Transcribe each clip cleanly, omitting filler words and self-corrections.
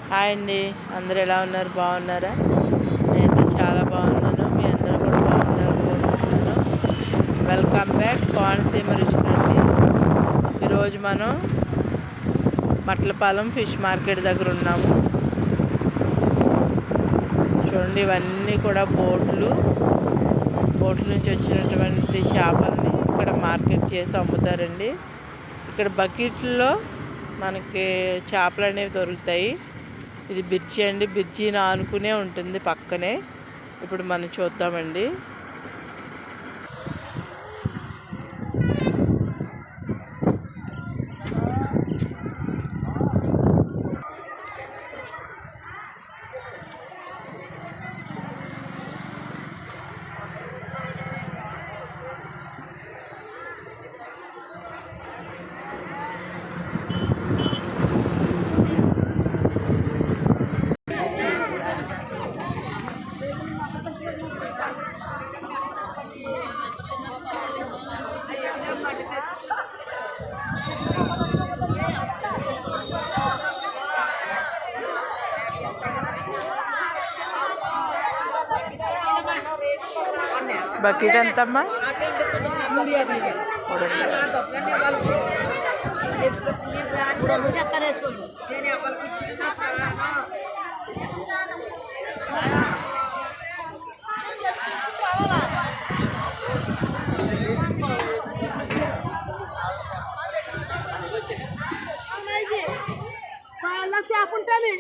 Hi అండి, అందరూ ఎలా ఉన్నారు? బాగున్నారా? నేనైతే చాలా బాగున్నాను. మీ అందరూ కూడా బాగున్నారు కోరుకుంటున్నాను. వెల్కమ్ బ్యాక్ కోనసీమ రుచులు అండి. ఈరోజు మనం మట్లపాలెం ఫిష్ మార్కెట్ దగ్గర ఉన్నాము. చూడండి, ఇవన్నీ కూడా బోట్ల నుంచి వచ్చినటువంటి చేపల్ని ఇక్కడ మార్కెట్ చేసి అమ్ముతారండి. ఇక్కడ బకెట్లో మనకి చేపలు అనేవి దొరుకుతాయి. ఇది బ్రిడ్జి అండి, బ్రిడ్జిని ఆనుకునే ఉంటుంది పక్కనే. ఇప్పుడు మనం చూద్దామండి. బకెట్ ఎంతమ్మా? చేపంటుంది.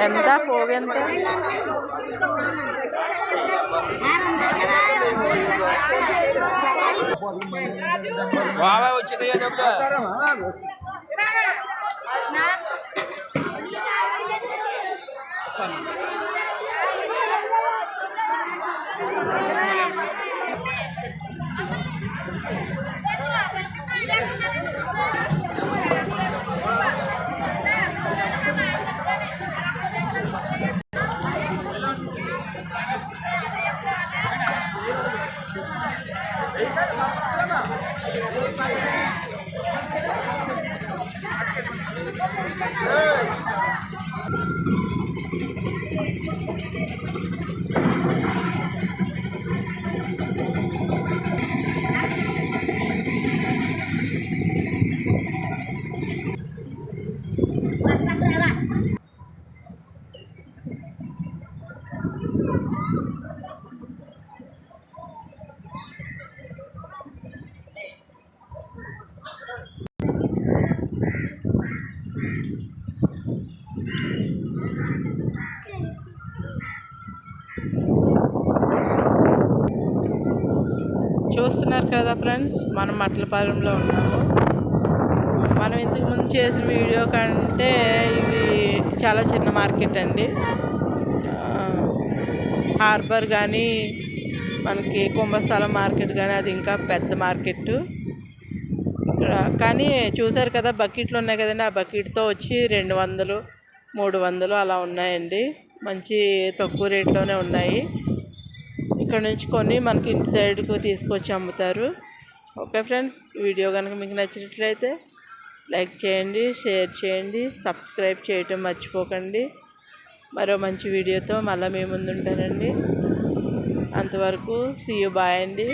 ఎంత పోగు ఎంత? బాగా వచ్చింది. చూస్తున్నారు కదా ఫ్రెండ్స్, మనం మట్లపాలెంలో ఉన్నాము. మనం ఇంతకు ముందు చేసిన వీడియో కంటే ఇది చాలా చిన్న మార్కెట్ అండి. హార్బర్ కానీ మనకి కుంభస్థలం మార్కెట్ కానీ అది ఇంకా పెద్ద మార్కెట్. ఇక్కడ కానీ చూసారు కదా బకెట్లు ఉన్నాయి కదండి, ఆ బకెట్తో వచ్చి 200, 300 అలా ఉన్నాయండి. మంచి తక్కువ రేట్లోనే ఉన్నాయి. ఇక్కడ నుంచి కొన్ని మనకి ఇంటి సైడ్కు తీసుకొచ్చి అమ్ముతారు. ఓకే ఫ్రెండ్స్, వీడియో కనుక మీకు నచ్చినట్లయితే లైక్ చేయండి, షేర్ చేయండి, సబ్స్క్రైబ్ చేయటం మర్చిపోకండి. మరో మంచి వీడియోతో మళ్ళీ మీ ముందు ఉంటానండి. అంతవరకు సీ యూ, బాయ్ అండి.